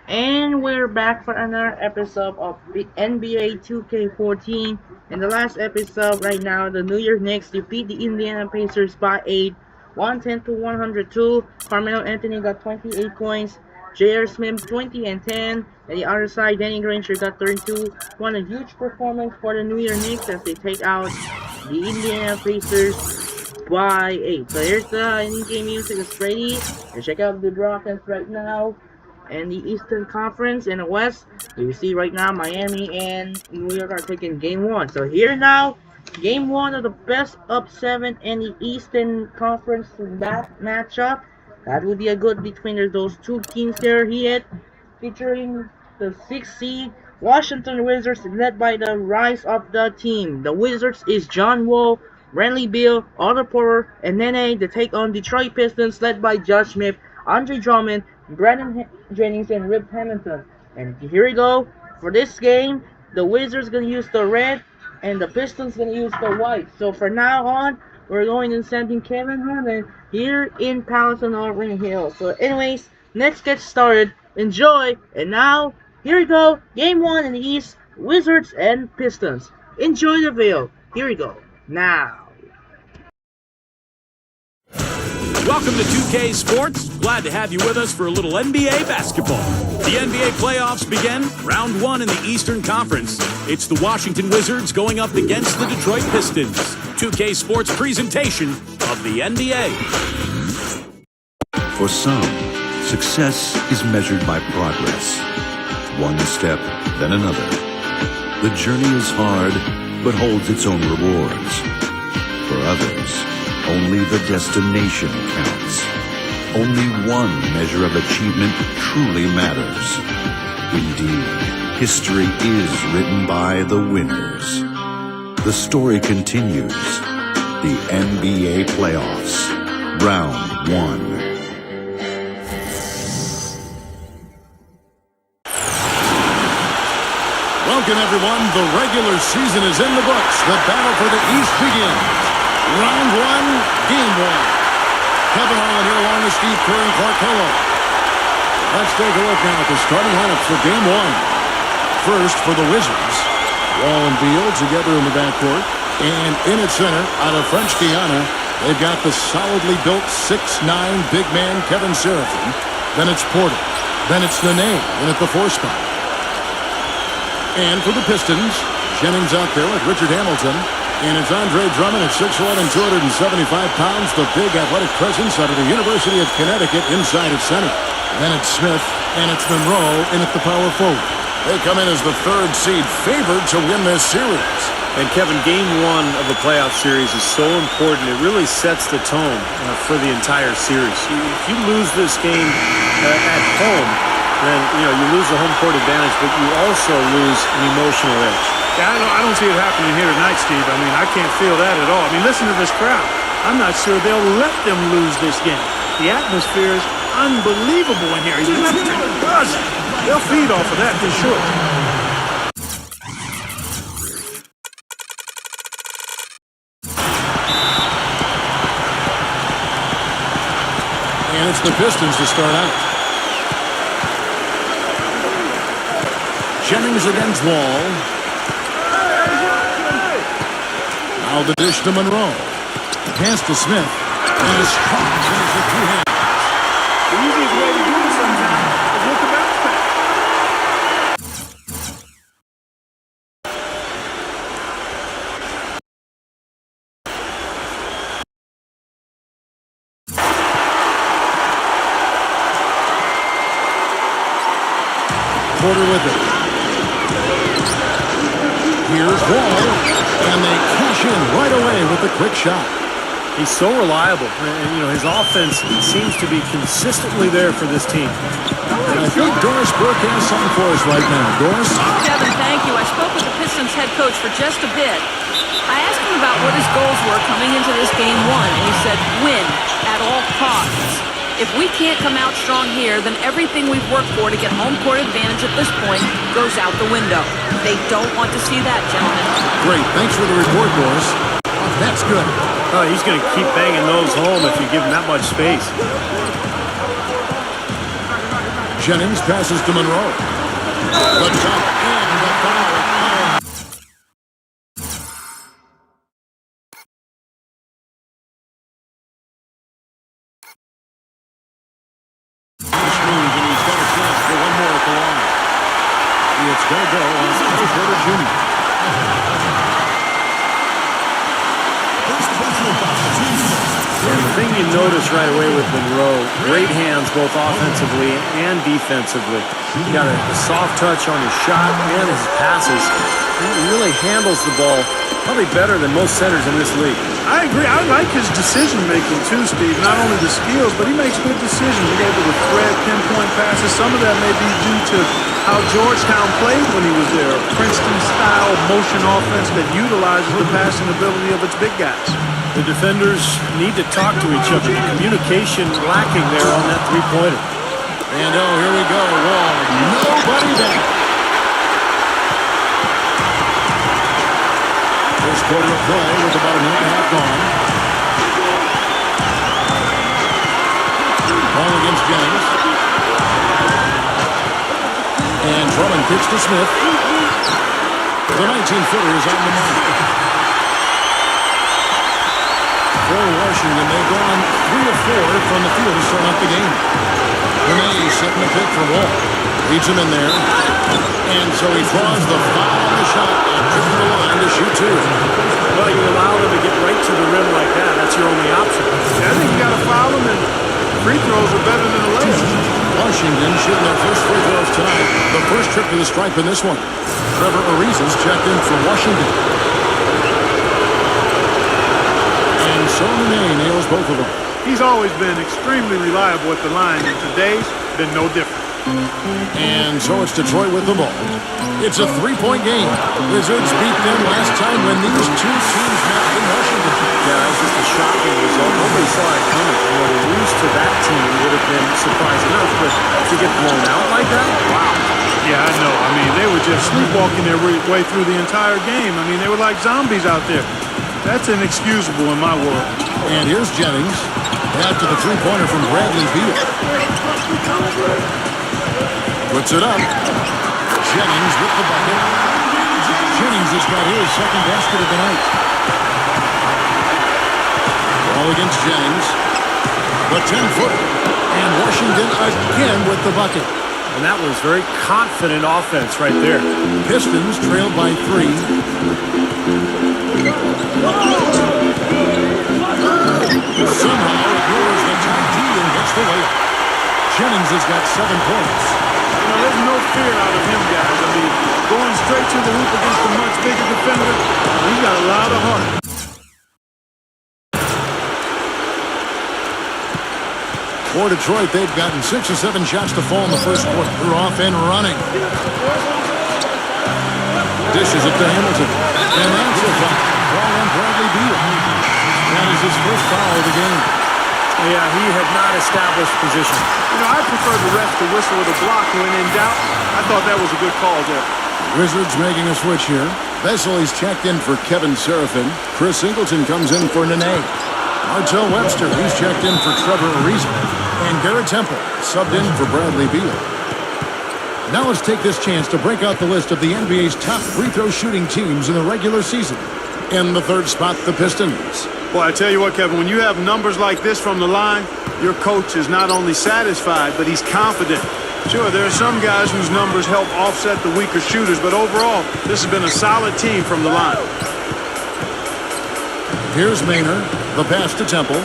And we're back for another episode of the NBA 2K14. In the last episode, right now, the New York Knicks defeat the Indiana Pacers by 8, 110 to 102. Carmelo Anthony got 28 points, J.R. Smith 20 and 10. And the other side, Danny Granger got 32. One a huge performance for the New York Knicks as they take out the Indiana Pacers by 8. So here's the in-game music is ready. And check out the broadcast right now. And the Eastern Conference in the West, you see right now Miami and New York are taking game one. So here now, game one of the best of 7 in the Eastern Conference that matchup. That would be a good between those two teams there here, featuring the 6th seed Washington Wizards led by the rise of the team. The Wizards is John Wall, Bradley Beal, Otto Porter, and Nene to take on Detroit Pistons led by Josh Smith, Andre Drummond, Brandon Jennings, and Rip Hamilton. And here we go. For this game, the Wizards going to use the red, and the Pistons going to use the white. So for now on, we're going to sending Kevin Harlan here in Palace on Auburn Hill. So anyways, let's get started. Enjoy. And now, here we go. Game 1 in the East, Wizards and Pistons. Enjoy the video. Here we go. Now. Welcome to 2K Sports. Glad to have you with us for a little NBA basketball. The NBA playoffs begin, round 1 in the Eastern Conference. It's the Washington Wizards going up against the Detroit Pistons. 2K Sports presentation of the NBA. For some, success is measured by progress. One step, then another. The journey is hard, but holds its own rewards. For others, only the destination counts. Only one measure of achievement truly matters. Indeed, history is written by the winners. The story continues. The NBA playoffs, round 1. Welcome, everyone. The regular season is in the books. The battle for the East begins. Round 1, game 1. Kevin Harlan here along with Steve Kerr and Clark Hello. Let's take a look now at the starting lineups for game 1. First, for the Wizards, Wall and Beal together in the backcourt. And in its center, out of French Guiana, they've got the solidly built 6'9" big man Kevin Seraphin. Then it's Porter. Then it's Nene in at the 4 spot. And for the Pistons, Jennings out there with Richard Hamilton. And it's Andre Drummond at 6'11", 275 pounds, the big athletic presence out of the University of Connecticut inside at center. Then it's Smith, and it's Monroe in at the power forward. They come in as the 3rd seed, favored to win this series. And Kevin, game 1 of the playoff series is so important. It really sets the tone for the entire series. If you lose this game at home, then you lose the home court advantage, but you also lose an emotional edge. Yeah, I don't see it happening here tonight, Steve. I mean, I can't feel that at all. I mean, listen to this crowd. I'm not sure they'll let them lose this game. The atmosphere is unbelievable in here. He's buzzing. They'll feed off of that for sure. And it's the Pistons to start out. Jennings against Wall. Now the dish to Monroe. Pass to Smith. And a strong finish with 2 hands. The easiest way to do it sometimes is with the bounce pass. Porter with it. Here's Wall. And they cash in right away with the quick shot. He's so reliable, and his offense seems to be consistently there for this team. And I think Doris Burke has something for us right now. Doris? Kevin, thank you. I spoke with the Pistons head coach for just a bit. I asked him about what his goals were coming into this game 1, and he said, win at all costs. If we can't come out strong here, then everything we've worked for to get home court advantage at this point goes out the window. They don't want to see that, gentlemen. Great. Thanks for the report, Doris. That's good. Oh, he's going to keep banging those home if you give him that much space. Jennings passes to Monroe. The jump and the foul. And he's got a chance for one more at the line. It's going to go on Porter Jr. And the thing you notice right away with Monroe, great hands both offensively and defensively. He got a soft touch on his shot and his passes. He really handles the ball probably better than most centers in this league. I agree. I like his decision-making too, Steve. Not only the skills, but he makes good decisions. He's able to thread pinpoint passes. Some of that may be due to how Georgetown played when he was there. A Princeton-style motion offense that utilizes the passing ability of its big guys. The defenders need to talk to each other. Communication lacking there on that three-pointer. And oh, here we go. Wall. Nobody back. First quarter of play with about a minute and a half gone. Ball against Jennings. And Drummond kicks to Smith. The 19-footer is on the mark. For Washington, they've gone 3 of 4 from the field to start off the game. Renee setting the pick for Wall. Leads him in there. And so he draws the foul on the shot and trips the line to shoot 2. Well, you allow them to get right to the rim like that. That's your only option. I think you got to foul him, and free throws are better than the layups. Washington shooting their first free throws tonight. The first trip to the stripe in this one. Trevor Ariza's checked in for Washington. And so Renee nails both of them. He's always been extremely reliable at the line, and today's been no different. And so it's Detroit with the ball. It's a 3-point game. Wizards beat them last time when these two teams met in Washington. Yeah, that was just a shocking result. Nobody saw it coming. To lose to that team would have been surprising enough, but to get blown out like that, wow. Yeah, I know. I mean, they were just sleepwalking their way through the entire game. I mean, they were like zombies out there. That's inexcusable in my world. And here's Jennings. After the three-pointer from Bradley Beal. Puts it up. Jennings with the bucket. Jennings has got his second basket of the night. Ball against Jennings. The 10-footer. And Washington again with the bucket. And that was very confident offense right there. Pistons trailed by 3. Somehow ignores the tight D and gets the layup. Jennings has got 7 points. You know, there's no fear out of him, guys. I mean, going straight to the hoop against a much bigger defender, he's got a lot of heart. For Detroit, they've gotten 6 or 7 shots to fall in the first quarter. They're off and running. Dishes it to Hamilton. And that's a foul. Ball on Bradley Beal. That is his first foul of the game. Yeah, he had not established position. You know, I prefer the ref to whistle with a block when in doubt. I thought that was a good call there. Wizards making a switch here. Vesely's checked in for Kevin Serafin. Chris Singleton comes in for Nene. Martell Webster, he's checked in for Trevor Ariza. And Garrett Temple subbed in for Bradley Beal. Now let's take this chance to break out the list of the NBA's top free throw shooting teams in the regular season. In the third spot, the Pistons. Boy, I tell you what, Kevin, when you have numbers like this from the line, your coach is not only satisfied, but he's confident. Sure, there are some guys whose numbers help offset the weaker shooters, but overall, this has been a solid team from the line. Here's Maynard, the pass to Temple.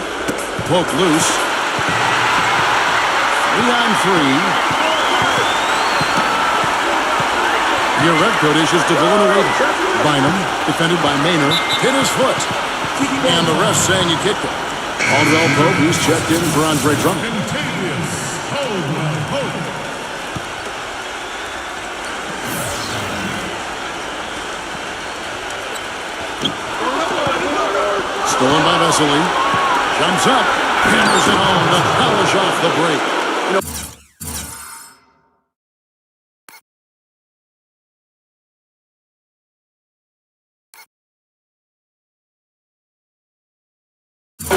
Poke loose. 3-on-3. Your redcoat issues to Villanueva. Bynum, defended by Maynard, hit his foot. And the ref saying he kicked it. Caldwell Pope, he's checked in for Andre Drummond. Stolen by Vesely. Jumps up. Hammers it home to polish off the break.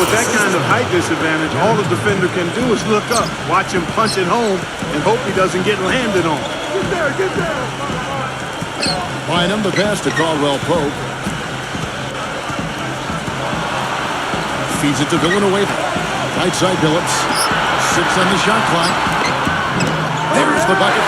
with that kind of height disadvantage, all the defender can do is look up, watch him punch it home, and hope he doesn't get landed on. Get there. Bynum, the pass to Caldwell Pope. Feeds it to Villanueva. Right side Billups. 6 on the shot clock. There's the bucket.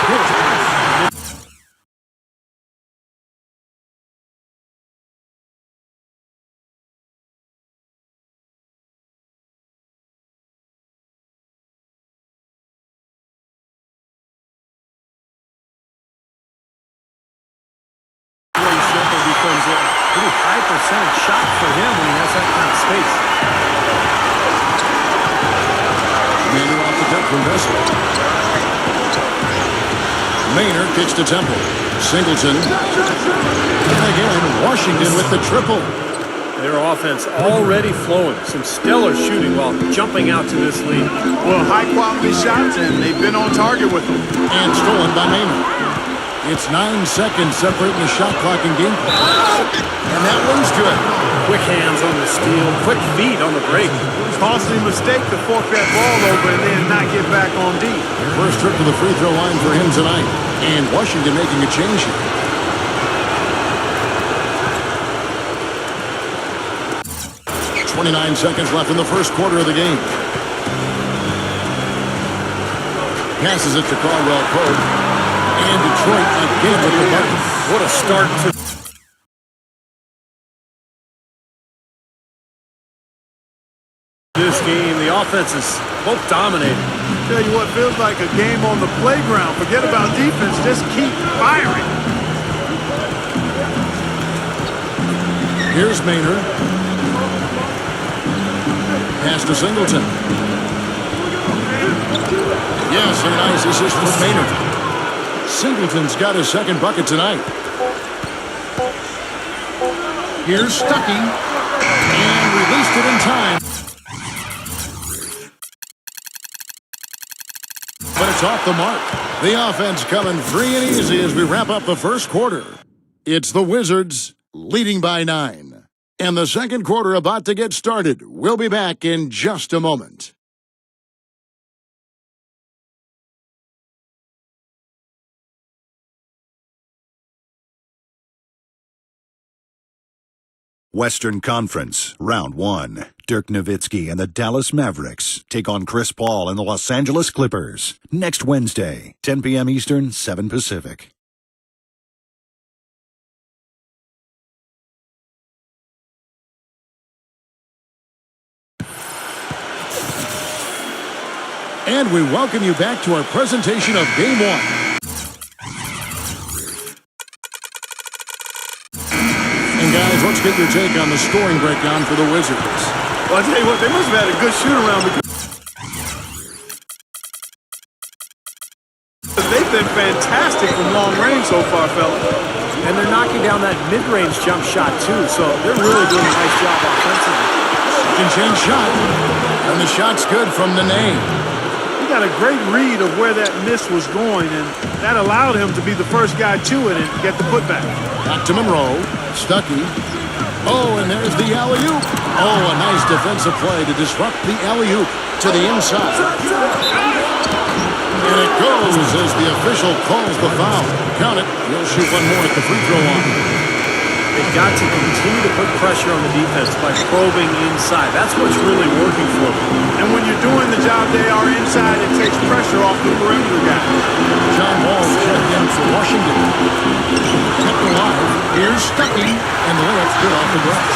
Becomes a pretty high percentage shot for him when he has that kind of space. Maynard off the deck from Vessel. Maynard kicks to Temple. Singleton. And again, Washington with the triple. Their offense already flowing. Some stellar shooting while jumping out to this lead. Well, high-quality shots, and they've been on target with them. And stolen by Maynard. It's 9 seconds separating the shot clock and game clock. And that one's good. Quick hands on the steal, quick feet on the break. Costly mistake to fork that ball over and then not get back on D. First trip to the free throw line for him tonight. And Washington making a change here. .29 seconds left in the first quarter of the game. Passes it to Caldwell Pope. And Detroit again with the bucket. What a start to this game. The offense is both dominating. Tell you what, feels like a game on the playground. Forget about defense, just keep firing. Here's Maynard. Pass to Singleton. Yes, a nice assist from Maynard. Singleton's got his second bucket tonight. Here's Stuckey. And released it in time. But it's off the mark. The offense coming free and easy as we wrap up the first quarter. It's the Wizards leading by 9. And the second quarter about to get started. We'll be back in just a moment. Western Conference, Round 1. Dirk Nowitzki and the Dallas Mavericks take on Chris Paul and the Los Angeles Clippers. Next Wednesday, 10 p.m. Eastern, 7 Pacific. And we welcome you back to our presentation of Game 1. And guys, let's get your take on the scoring breakdown for the Wizards. Well, I'll tell you what, they must have had a good shoot-around because they've been fantastic from long range so far, fellas. And they're knocking down that mid-range jump shot, too, so they're really doing a nice job offensively. Second chance shot. And the shot's good from Nene. He got a great read of where that miss was going, and that allowed him to be the first guy to it and get the putback. Back to Monroe. Stuckey. Oh, and there's the alley-oop. Oh, a nice defensive play to disrupt the alley-oop to the inside. And it goes as the official calls the foul. Count it. He'll shoot one more at the free throw line. They've got to continue to put pressure on the defense by probing inside. That's what's really working for them. And when you're doing the job they are inside, it takes pressure off the perimeter guy. John Wall checked in for Washington. Kept alive. Here's Stuckey, and the layup's good off the glass.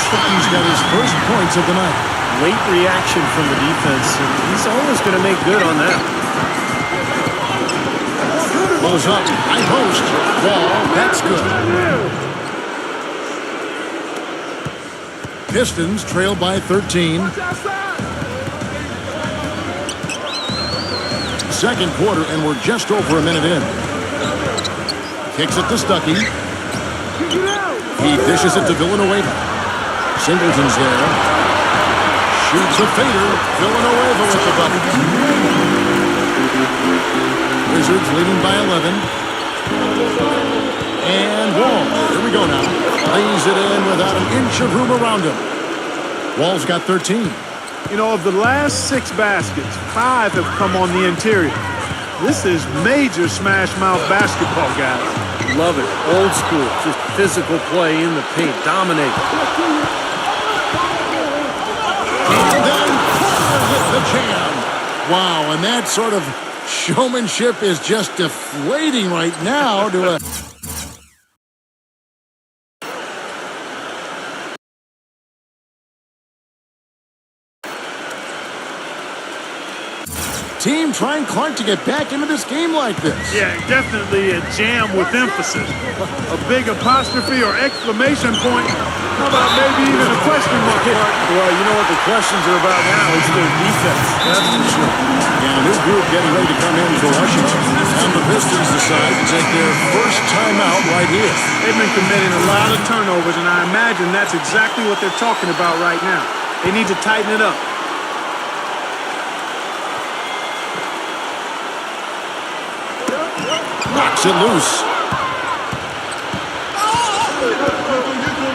Stuckey's got his first points of the night. Late reaction from the defense, and he's always going to make good on that. Goes up, high post. Wall, that's good. Pistons trail by 13. Second quarter, and we're just over a minute in. Kicks it to Stuckey. He dishes it to Villanueva. Singleton's there. Shoots a fader. Villanueva with the bucket. Wizards leading by 11. And Wall, here we go now. Lays it in without an inch of room around him. Wall's got 13. You know, of the last 6 baskets, 5 have come on the interior. This is major smash mouth basketball, guys. Love it. Old school. Just physical play in the paint. Dominate. And then with the jam. Wow, and that sort of showmanship is just deflating right now to a... team trying Clark to get back into this game like this. Yeah, definitely a jam with emphasis. A big apostrophe or exclamation point. How about maybe even a question mark? Well, you know what the questions are about now? It's their defense. That's for sure. Yeah, a new group getting ready to come in for Washington. And the Pistons decide to take their first timeout right here. They've been committing a lot of turnovers, and I imagine that's exactly what they're talking about right now. They need to tighten it up. Knocks it loose.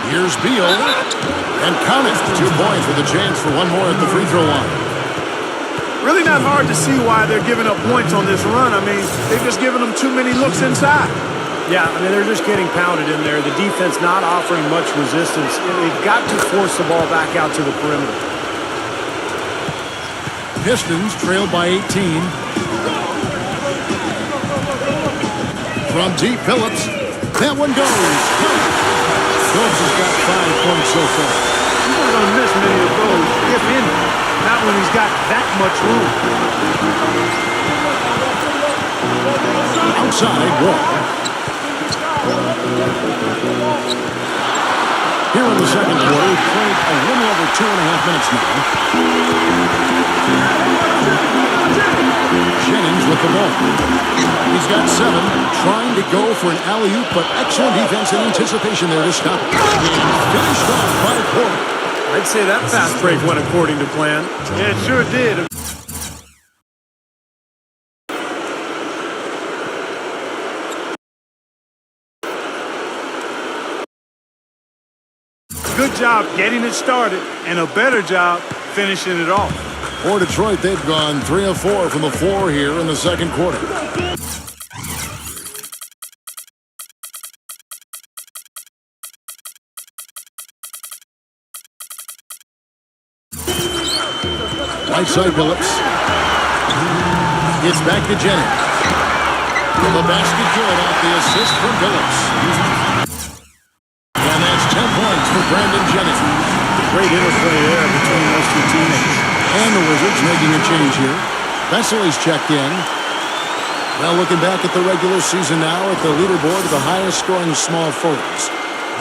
Here's Beal. And count it. 2 points with a chance for one more at the free throw line. Really not hard to see why they're giving up points on this run. I mean, they've just given them too many looks inside. Yeah, I mean, they're just getting pounded in there. The defense not offering much resistance. They've got to force the ball back out to the perimeter. Pistons trailed by 18. From deep, Phillips. That one goes. Phillips has got 5 points so far. He's not going to miss many of those, if any. Not when he's got that much room. Outside, Wall. Here in the second quarter, we've played a little over 2.5 minutes now. Jennings with the ball. He's got 7, trying to go for an alley-oop, but excellent defense and anticipation there to stop. And finished off by Porter. I'd say that fast break went according to plan. Yeah, it sure did. Good job getting it started, and a better job finishing it off. For Detroit, they've gone 3 of 4 from the floor here in the second quarter. Right side, Phillips. It's back to Jennings. The basket good off the assist from Phillips. And that's 10 points for Brandon Jennings. Great interplay there between those two teammates. And the Wizards making a change here. Vesely's checked in. Well, looking back at the regular season now at the leaderboard of the highest scoring small forwards.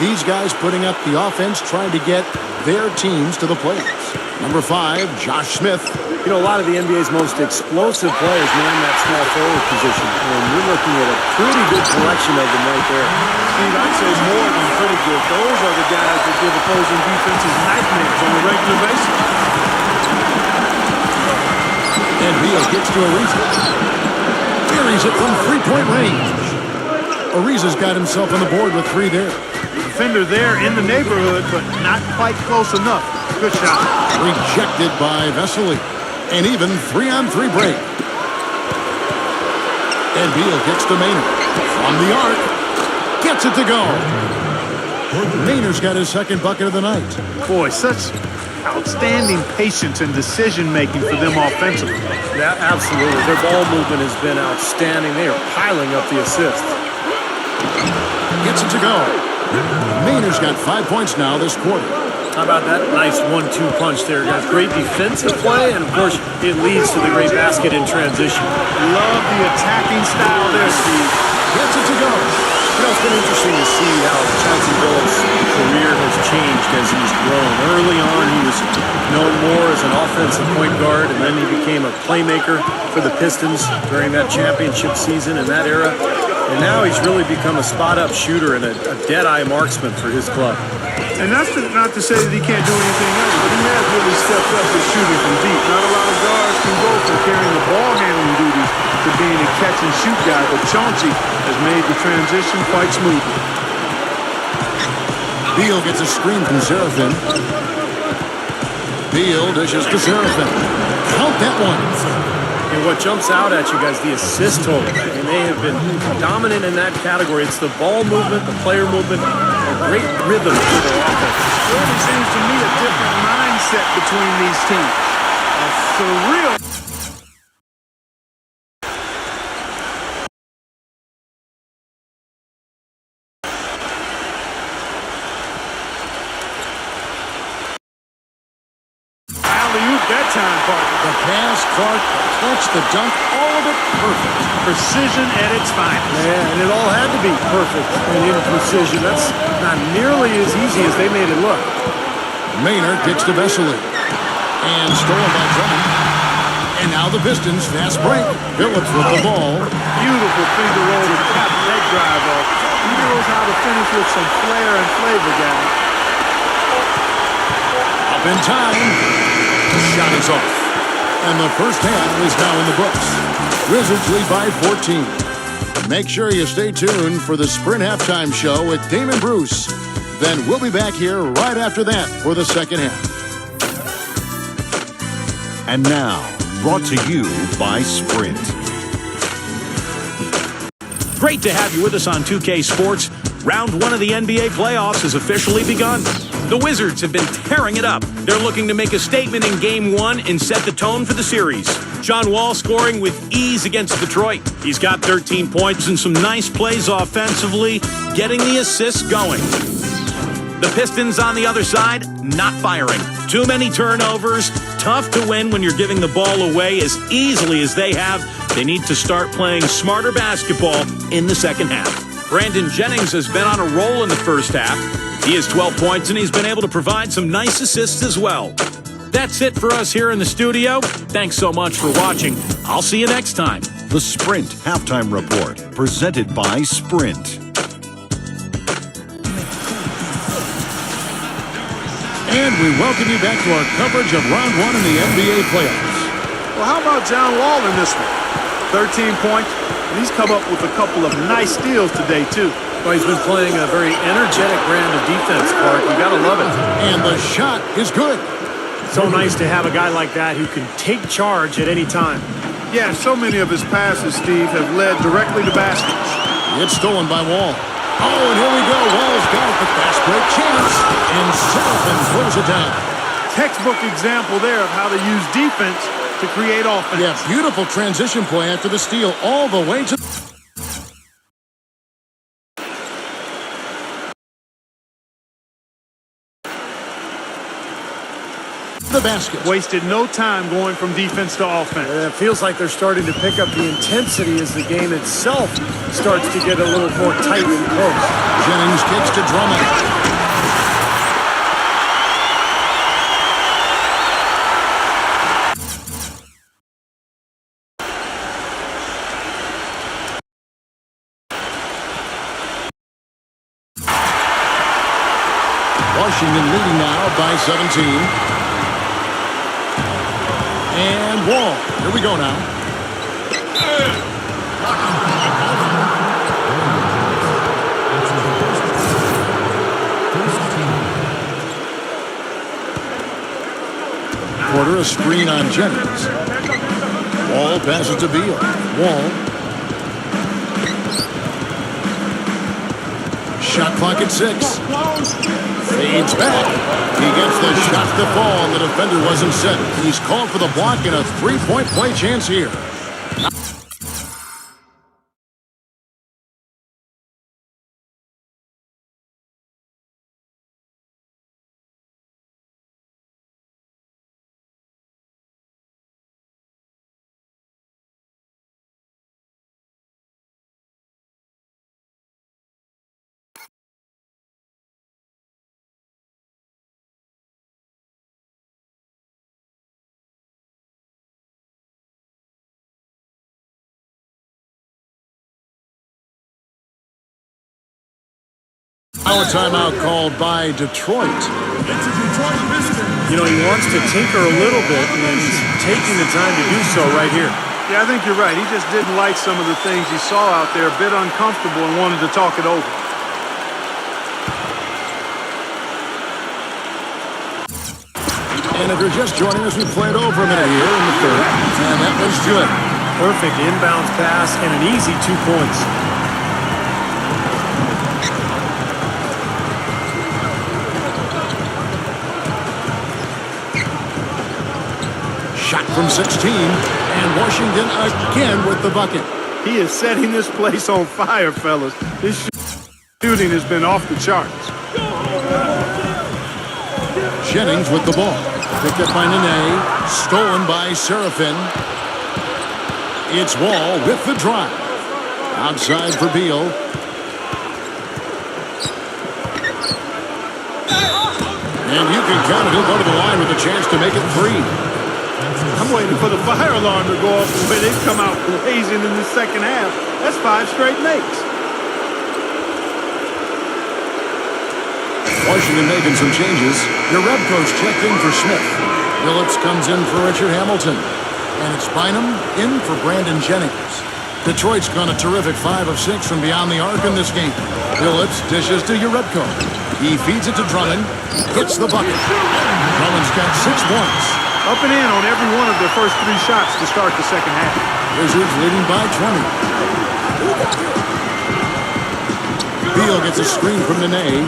These guys putting up the offense, trying to get their teams to the playoffs. Number 5, Josh Smith. You know, a lot of the NBA's most explosive players man that small forward position. And you're looking at a pretty good collection of them right there. Steve, I'd say more than pretty good. Those are the guys that give opposing defenses nightmares on a regular basis. And Beal gets to Ariza. Buries it from 3-point range. Ariza's got himself on the board with 3 there. Defender there in the neighborhood, but not quite close enough. Good shot. Rejected by Vesely. And even 3-on-3 break. And Beal gets to Maynard. From the arc. Gets it to go. Maynard's got his second bucket of the night. Boy, such outstanding patience and decision-making for them offensively. Yeah, absolutely. Their ball movement has been outstanding. They are piling up the assists. Gets it to go. Maynard's got 5 points now this quarter. How about that nice 1-2 punch there, guys? Great defensive play, and of course, it leads to the great basket in transition. Love the attacking style there, Steve. Gets it to go. You know, it's been interesting to see how Chauncey Billups' career has changed as he's grown. Early on, he was known more as an offensive point guard, and then he became a playmaker for the Pistons during that championship season in that era. And now he's really become a spot-up shooter and a dead-eye marksman for his club. And that's not to say that he can't do anything else, but he has really stepped up his shooting from deep. Not a lot of guards can go from carrying the ball handling duties to being a catch-and-shoot guy, but Chauncey has made the transition quite smoothly. Beal gets a screen from Serafin. Beal dishes to Seraphin. Count that one. And what jumps out at you guys, the assist total. I mean, they have been dominant in that category. It's the ball movement, the player movement, a great rhythm to their offense. Really seems to me a different mindset between these teams. A surreal. Alley-oop that time, partner. The pass, Clark, the clutch, the dunk, all of it perfect. Precision at its finest. Yeah, and it all had to be perfect and in precision. That's not nearly as easy as they made it look. Maynard kicks to Vesely. And stolen by Drummond. And now the Pistons fast break. Phillips with the ball. Beautiful finger roll to cap that drive off. He knows how to finish with some flair and flavor, guys. Up in time. The shot is off. And the first half is now in the books. Wizards lead by 14. Make sure you stay tuned for the Sprint Halftime Show with Damon Bruce. Then we'll be back here right after that for the second half. And now, brought to you by Sprint. Great to have you with us on 2K Sports. Round 1 of the NBA playoffs has officially begun. The Wizards have been tearing it up. They're looking to make a statement in Game 1 and set the tone for the series. John Wall scoring with ease against Detroit. He's got 13 points and some nice plays offensively, getting the assists going. The Pistons on the other side, not firing. Too many turnovers. Tough to win when you're giving the ball away as easily as they have. They need to start playing smarter basketball in the second half. Brandon Jennings has been on a roll in the first half. He has 12 points, and he's been able to provide some nice assists as well. That's it for us here in the studio. Thanks so much for watching. I'll see you next time. The Sprint Halftime Report, presented by Sprint. And we welcome you back to our coverage of Round 1 in the NBA playoffs. Well, how about John Wall in this one? 13 points, and he's come up with a couple of nice steals today, too. Well, he's been playing a very energetic brand of defense, Clark. You gotta love it. And the shot is good. So nice to have a guy like that who can take charge at any time. Yeah, so many of his passes, Steve, have led directly to baskets. It's stolen by Wall. Oh, and here we go. Wall's got it, the fast break chance. And Seraphin throws it down. Textbook example there of how to use defense to create offense. Yeah, beautiful transition play after the steal all the way to the basket. Wasted no time going from defense to offense. It feels like they're starting to pick up the intensity as the game itself starts to get a little more tight and close. Jennings kicks to Drummond. Washington leading now by 17. And Wall. Here we go now. Porter a screen on Jennings. Wall passes to Beal. Wall. Shot clock at 6. Fades back. He gets the shot to fall, and the defender wasn't set. He's called for the block and a three-point play chance here. Now a timeout called by Detroit. You know, he wants to tinker a little bit, and he's taking the time to do so right here. Yeah, I think you're right. He just didn't like some of the things he saw out there, a bit uncomfortable, and wanted to talk it over. And if you're just joining us, we played over a minute here in the third. And that was good. Perfect inbounds pass and an easy 2 points. Shot from 16. And Washington again with the bucket. He is setting this place on fire, fellas. This shooting has been off the charts. Jennings with the ball. Picked up by Nene. Stolen by Serafin. It's Wall with the drive. Outside for Beal. And you can count it. He'll go to the line with a chance to make it 3. I'm waiting for the fire alarm to go off where they come out blazing in the second half. That's 5 straight makes. Washington making some changes. Your rep coach checked in for Smith. Phillips comes in for Richard Hamilton. And it's Bynum in for Brandon Jennings. Detroit's gone a terrific 5 of 6 from beyond the arc in this game. Phillips dishes to Urebko. He feeds it to Drummond. Hits the bucket. Drummond's got 6 points. Up and in on every one of their first 3 shots to start the second half. Wizards leading by 20. Beal gets a screen from Nene.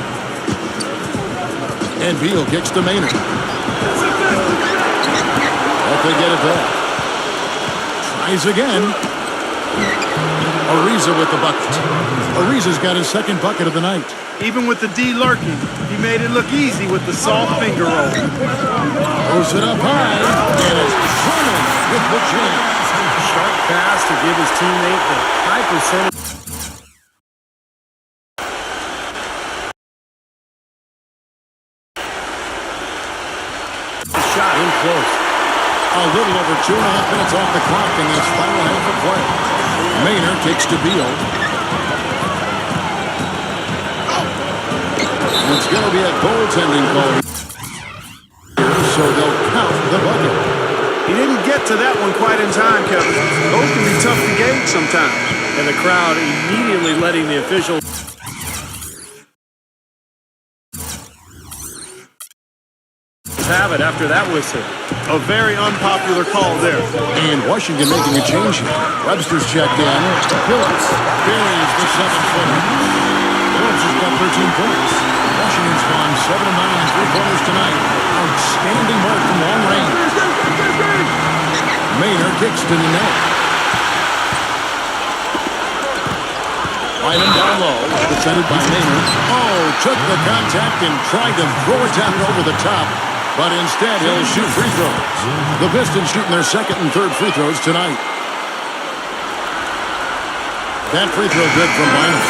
And Beal kicks to Maynard. But they get it back. Tries again. Ariza with the bucket. Ariza's got his second bucket of the night. Even with the D lurking, he made it look easy with the soft finger roll. Throws it up high. And it's Drummond with the jam. Sharp pass to give his teammate the high percentage. Shot in close. A little over 2.5 minutes off the clock in this final half of play. Maynard kicks to Beal. It's going to be a goaltending call here, so they'll count the bucket. He didn't get to that one quite in time, Kevin. Those can be tough to gauge sometimes. And the crowd immediately letting the official have it after that whistle. A very unpopular call there. And Washington making a change here. Webster's checked in. Phillips buries the 7-footer. Phillips has got 13 points. Washington's gone 7 of 9 and 3-pointers tonight. Outstanding mark from long range. Maynard kicks to the net. Bynum down low. Defended by Maynard. Oh, took the contact and tried to throw it down over the top. But instead, he'll shoot free throws. The Pistons shooting their second and third free throws tonight. That free throw good from Bynum.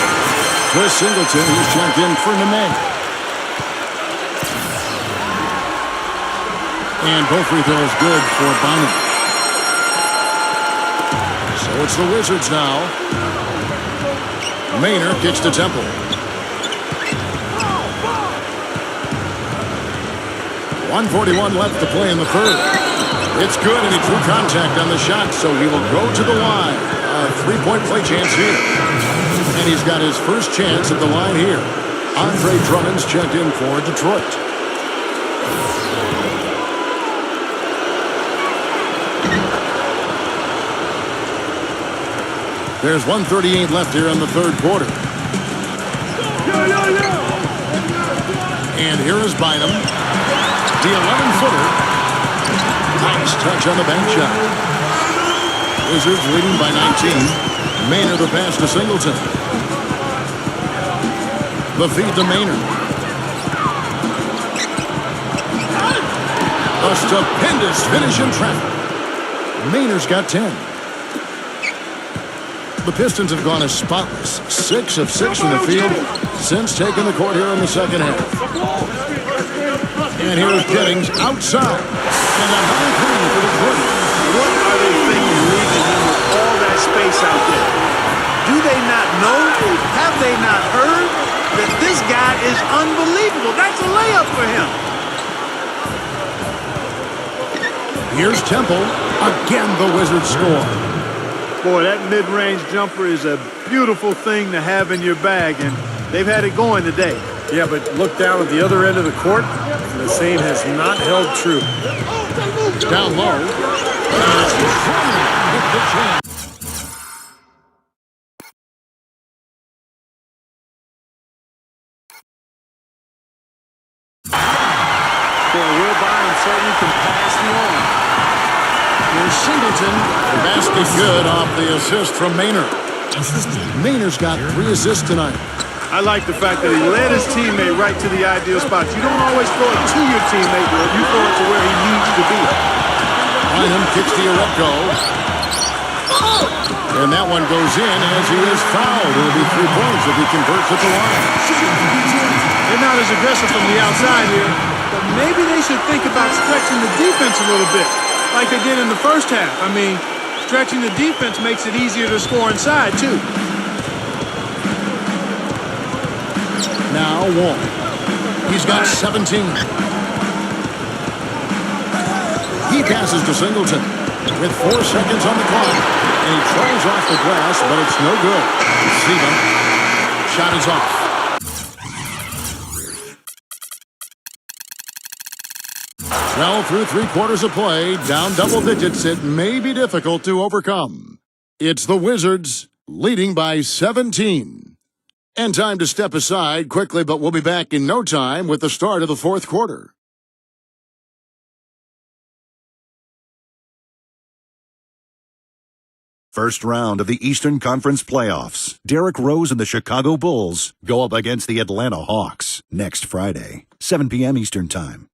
Chris Singleton, he's checked in for Nene. And both free throws good for Bynum. So it's the Wizards now. Maynard kicks to Temple. 1:41 left to play in the third. It's good, and he drew contact on the shot, so he will go to the line. A 3-point play chance here. And he's got his first chance at the line here. Andre Drummond's checked in for Detroit. There's 1:38 left here in the third quarter. And here is Bynum. The 11-footer. Nice touch on the bank shot. Wizards leading by 19. Maynard the pass to Singleton. The feed to Maynard. A stupendous finish in traffic. Maynard's got 10. The Pistons have gone as spotless. 6 of 6 from the field since taking the court here in the second half. And here's Jennings outside. And another three for Detroit. What are they thinking leaving him with all that space out there? Do they not know? Have they not heard that this guy is unbelievable? That's a layup for him. Here's Temple. Again, the Wizards score. Boy, that mid-range jumper is a beautiful thing to have in your bag, and they've had it going today. Yeah, but look down at the other end of the court. The same has not held true. Down low. With the chance. Will Byron certainly can pass the arm. Here's Singleton. The basket good off the assist from Maynard. Maynard's got 3 assists tonight. I like the fact that he led his teammate right to the ideal spot. You don't always throw it to your teammate, but you throw it to where he needs to be. Bynum kicks to Uretko. And that one goes in as he is fouled. It'll be 3 points if he converts at the line. They're not as aggressive from the outside here, but maybe they should think about stretching the defense a little bit, like they did in the first half. I mean, stretching the defense makes it easier to score inside, too. Now Wall. He's got 17. He passes to Singleton with 4 seconds on the clock. And he tries off the glass, but it's no good. Siva. Shot is off. 12 through 3/4 of play. Down double digits. It may be difficult to overcome. It's the Wizards leading by 17. And time to step aside quickly, but we'll be back in no time with the start of the 4th quarter. First round of the Eastern Conference playoffs. Derrick Rose and the Chicago Bulls go up against the Atlanta Hawks next Friday, 7 p.m. Eastern Time.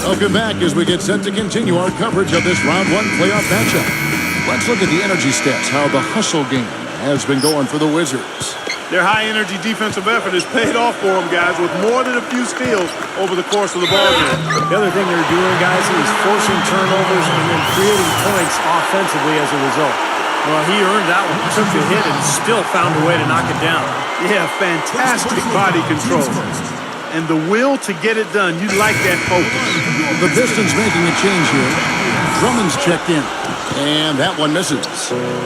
Welcome back as we get set to continue our coverage of this round 1 playoff matchup. Let's look at the energy stats, how the hustle game has been going for the Wizards. Their high-energy defensive effort has paid off for them, guys, with more than a few steals over the course of the ballgame. The other thing they're doing, guys, is forcing turnovers and then creating points offensively as a result. Well, he earned that one. Took the hit and still found a way to knock it down. Yeah, fantastic body control. And the will to get it done. You like that focus. The Pistons making a change here. Drummond's checked in. And that one misses.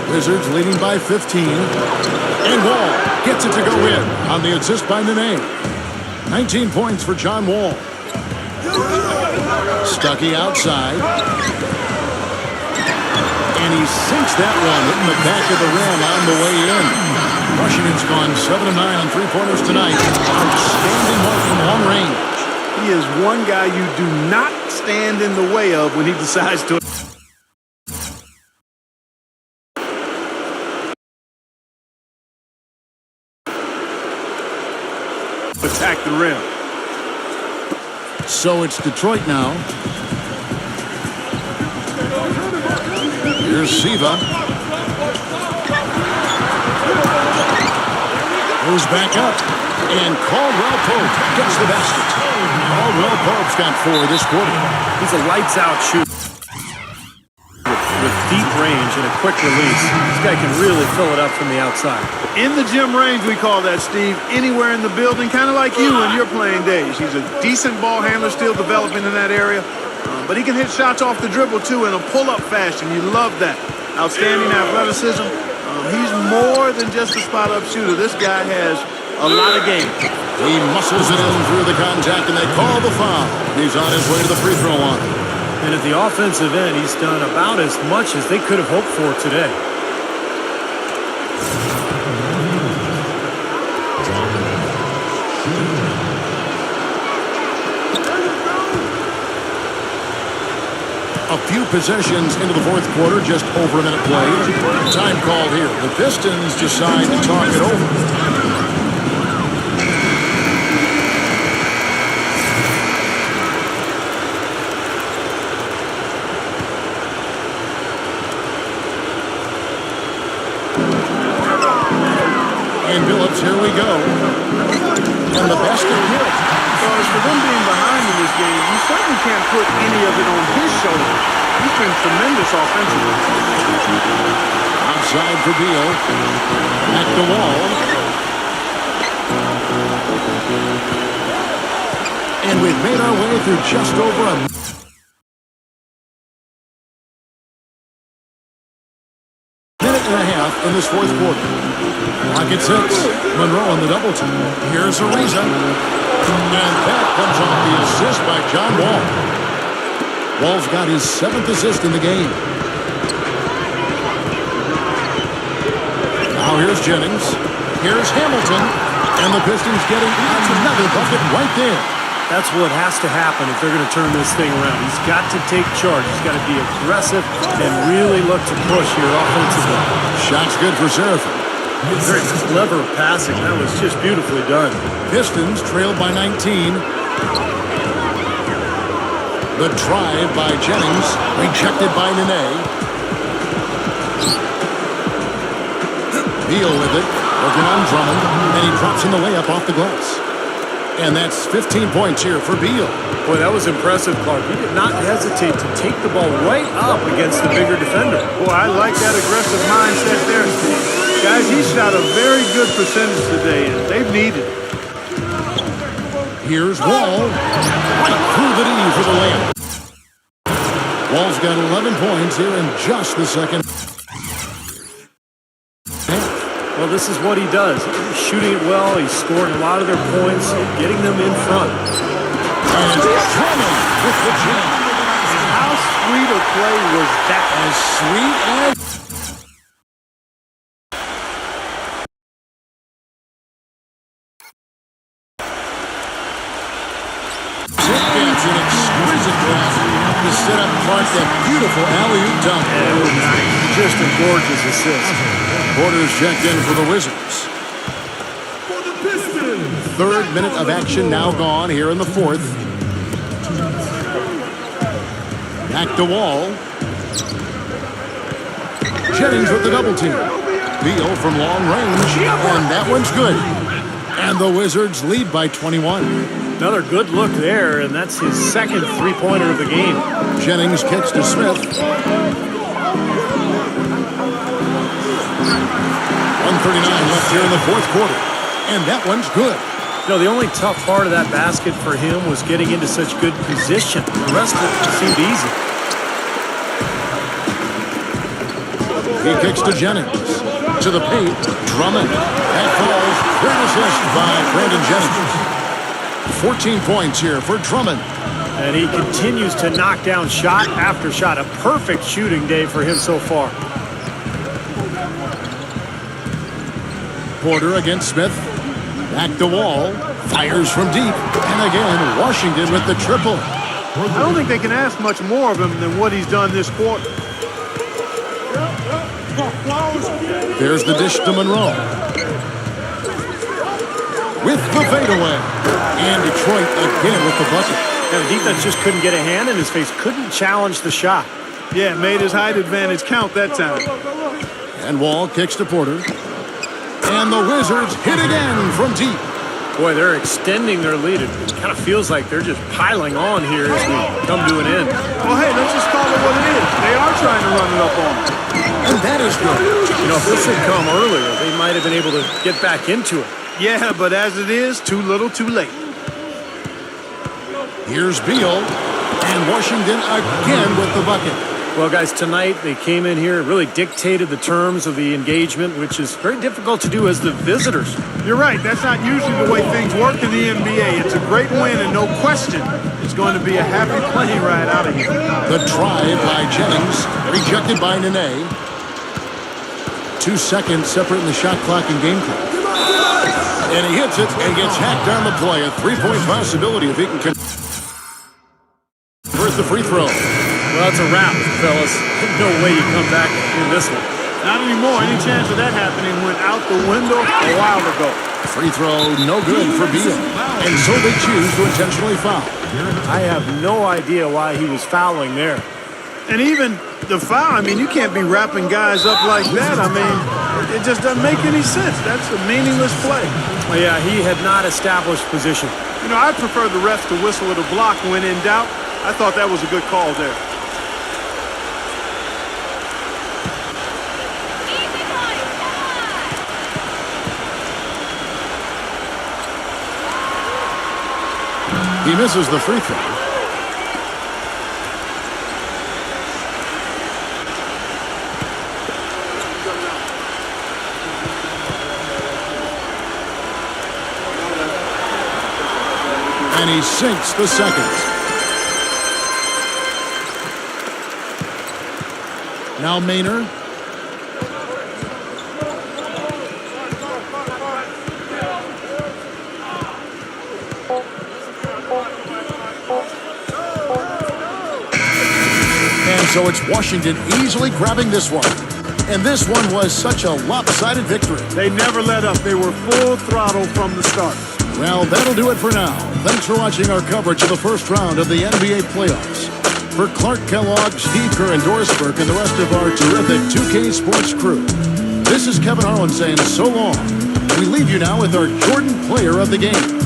Wizards leading by 15. And Wall gets it to go in on the assist by Nene. 19 points for John Wall. Stuckey outside. And he sinks that one in the back of the rim on the way in. Washington's gone 7 of 9 on 3-pointers tonight. Outstanding one from long range. He is one guy you do not stand in the way of when he decides to attack the rim. So it's Detroit now. Here's Siva. Goes back up. And Caldwell Pope gets the basket. Caldwell Pope's got 4 this quarter. He's a lights-out shooter with deep range and a quick release. This guy can really fill it up from the outside. In the gym range, we call that, Steve. Anywhere in the building, kind of like you in your playing days. He's a decent ball handler, still developing in that area. But he can hit shots off the dribble, too, in a pull-up fashion. You love that. Outstanding athleticism. He's more than just a spot-up shooter. This guy has a lot of game. He muscles it in through the contact, and they call the foul. He's on his way to the free throw line. And at the offensive end, he's done about as much as they could have hoped for today. A few possessions into the 4th quarter, just over a minute played. Time called here. The Pistons decide to talk it over. And Billups, here we go. And the basket hit. So as for them being behind in this game, you certainly can't put any of it on his shoulders. He's been tremendous offensively. Outside for Beal. Back the Wall. And we've made our way through just over a minute and a half in this fourth quarter. Clock at 6. Monroe on the double team. Here's Ariza. And that comes off the assist by John Wall. Wall's got his 7th assist in the game. Now here's Jennings. Here's Hamilton. And the Pistons getting another bucket right there. That's what has to happen if they're going to turn this thing around. He's got to take charge. He's got to be aggressive and really look to push here offensively. Shot's good for Seraphin. Very clever passing. That was just beautifully done. Pistons trailed by 19. The drive by Jennings, rejected by Nene. Beal with it, working on Drummond, and he drops in the layup off the glass. And that's 15 points here for Beal. Boy, that was impressive, Clark. He did not hesitate to take the ball right up against the bigger defender. Boy, I like that aggressive mindset there. Guys, he shot a very good percentage today, and they've needed it. Here's Wall, right through the knee for the layup. Wall's got 11 points here in just the second. Well, this is what he does. He's shooting it well. He's scoring a lot of their points, getting them in front. And Drummond with the jam. How sweet a play was that? As sweet as... Gets an exquisite pass to set up Clark that beautiful alley-oop dunk. Just a gorgeous assist. Porter's checked in for the Wizards. Third minute of action now gone here in the fourth. Back to Wall. Jennings with the double team. Beal from long range, and that one's good. And the Wizards lead by 21. Another good look there, and that's his second three-pointer of the game. Jennings kicks to Smith. 1:39 left here in the fourth quarter. And that one's good. You know, the only tough part of that basket for him was getting into such good position. The rest of it seemed easy. He kicks to Jennings. To the paint, Drummond. That falls. Great assist by Brandon Jennings. 14 points here for Drummond. And he continues to knock down shot after shot. A perfect shooting day for him so far. Porter against Smith. Back to Wall. Fires from deep. And again, Washington with the triple. I don't think they can ask much more of him than what he's done this quarter. There's the dish to Monroe. With the fadeaway. And Detroit again with the bucket. Yeah, the defense just couldn't get a hand in his face. Couldn't challenge the shot. Yeah, made his height advantage count that time. And Wall kicks to Porter. And the Wizards hit again from deep. Boy, they're extending their lead. It kind of feels like they're just piling on here as we come to an end. Well, hey, let's just call it what it is. They are trying to run it up on them. And that is good. You know, if this had come earlier, they might have been able to get back into it. Yeah, but as it is, too little, too late. Here's Beal. And Washington again with the bucket. Well, guys, tonight they came in here, really dictated the terms of the engagement, which is very difficult to do as the visitors. You're right. That's not usually the way things work in the NBA. It's a great win, and no question, it's going to be a happy plane ride out of here. The drive by Jennings, rejected by Nene. 2 seconds separating the shot clock and game clock. And he hits it and gets hacked down the play. A three-point possibility if he can convert the free throw. Well, that's a wrap, fellas. No way you come back in this one. Not anymore. Any chance of that happening went out the window a while ago. Free throw, no good for Beal. And so they choose to intentionally foul. I have no idea why he was fouling there. And even the foul, I mean, you can't be wrapping guys up like that. I mean, it just doesn't make any sense. That's a meaningless play. Well, yeah, he had not established position. You know, I prefer the refs to whistle at a block when in doubt. I thought that was a good call there. He misses the free throw. And he sinks the second. Now Maynard. And so it's Washington easily grabbing this one. And this one was such a lopsided victory. They never let up. They were full throttle from the start. Well, that'll do it for now. Thanks for watching our coverage of the first round of the NBA playoffs. For Clark Kellogg, Steve Kerr, and Doris Burke, and the rest of our terrific 2K Sports crew, this is Kevin Harlan saying so long. We leave you now with our Jordan Player of the Game.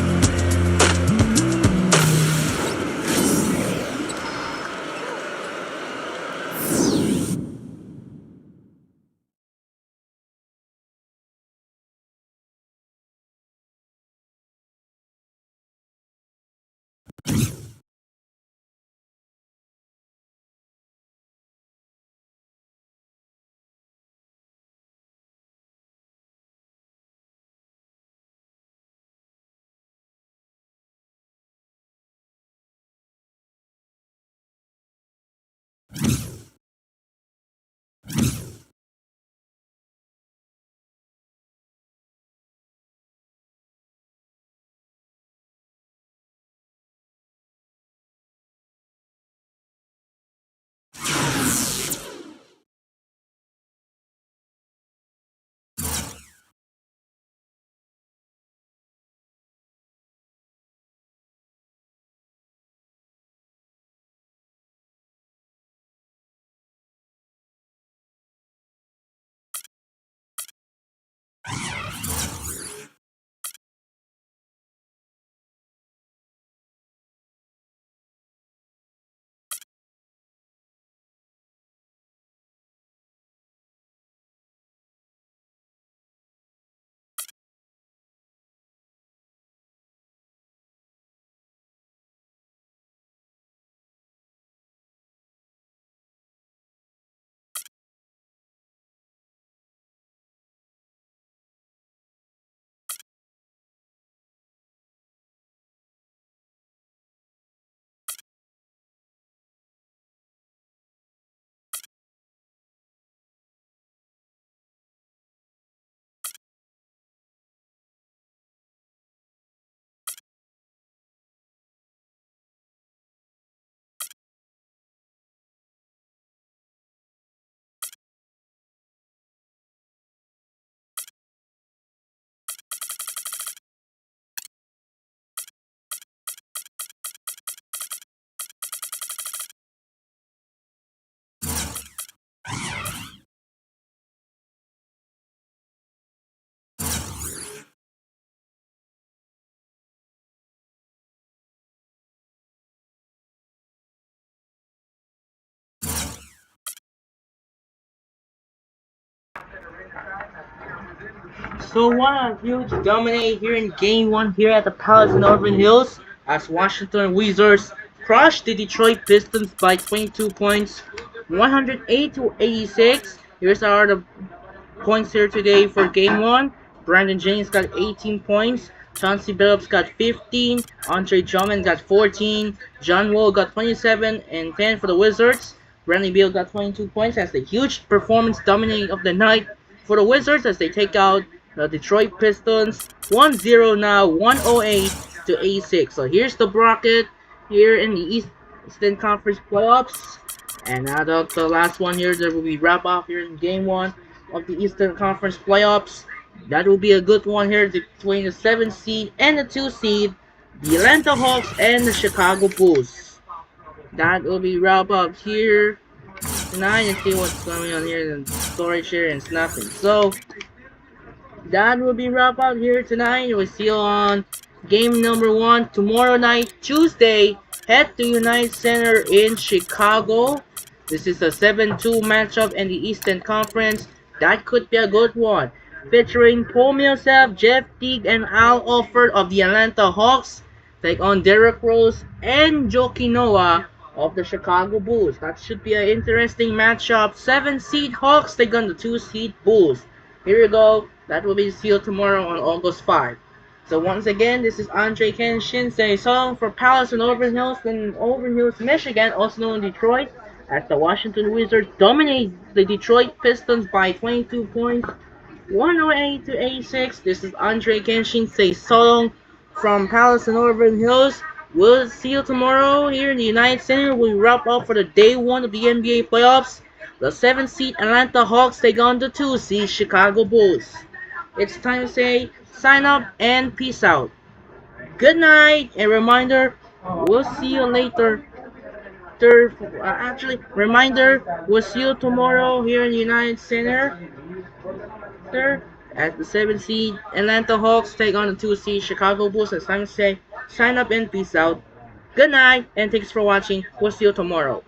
So one huge dominate here in Game 1 here at the Palace in Auburn Hills as Washington Wizards crushed the Detroit Pistons by 22 points, 108 to 86. Here's our the points here today for Game 1. Brandon Jennings got 18 points. Chauncey Billups got 15. Andre Drummond got 14. John Wall got 27 and 10 for the Wizards. Bradley Beal got 22 points as the huge performance dominating of the night for the Wizards as they take out the Detroit Pistons 1-0 now, 108 to 86. So here's the bracket here in the Eastern Conference playoffs. And now the last one here that will be wrap up here in Game 1 of the Eastern Conference playoffs. That will be a good one here between the 7th seed and the 2 seed, the Atlanta Hawks and the Chicago Bulls. That will be wrap up here tonight and see what's going on here in the storage here and it's nothing. So that will be wrap up here tonight. We'll see you on game number 1 tomorrow night, Tuesday. Head to United Center in Chicago. This is a 7-2 matchup in the Eastern Conference. That could be a good one. Featuring Paul Millsap, Jeff Teague, and Al Alford of the Atlanta Hawks. take on Derrick Rose and Joakim Noah of the Chicago Bulls. That should be an interesting matchup. 7-seed Hawks take on the 2-seed Bulls. Here we go. That will be sealed tomorrow on August 5. So once again, this is Andre Ken Shinsei Song for Palace and Auburn Hills in Auburn Hills, Michigan, also known in Detroit, as the Washington Wizards dominate the Detroit Pistons by 22 points, 108 to 86. This is Andre Ken Shinsei Song from Palace and Auburn Hills. We'll see you tomorrow here in the United Center. We wrap up for the day 1 of the NBA playoffs. The 7-seed Atlanta Hawks take on the 2-seed Chicago Bulls. It's time to say sign up and peace out. Good night, and reminder, we'll see you later. Reminder, we'll see you tomorrow here in the United Center. As the 7-seed Atlanta Hawks take on the 2-seed Chicago Bulls. It's time to say sign up and peace out. Good night, and thanks for watching. We'll see you tomorrow.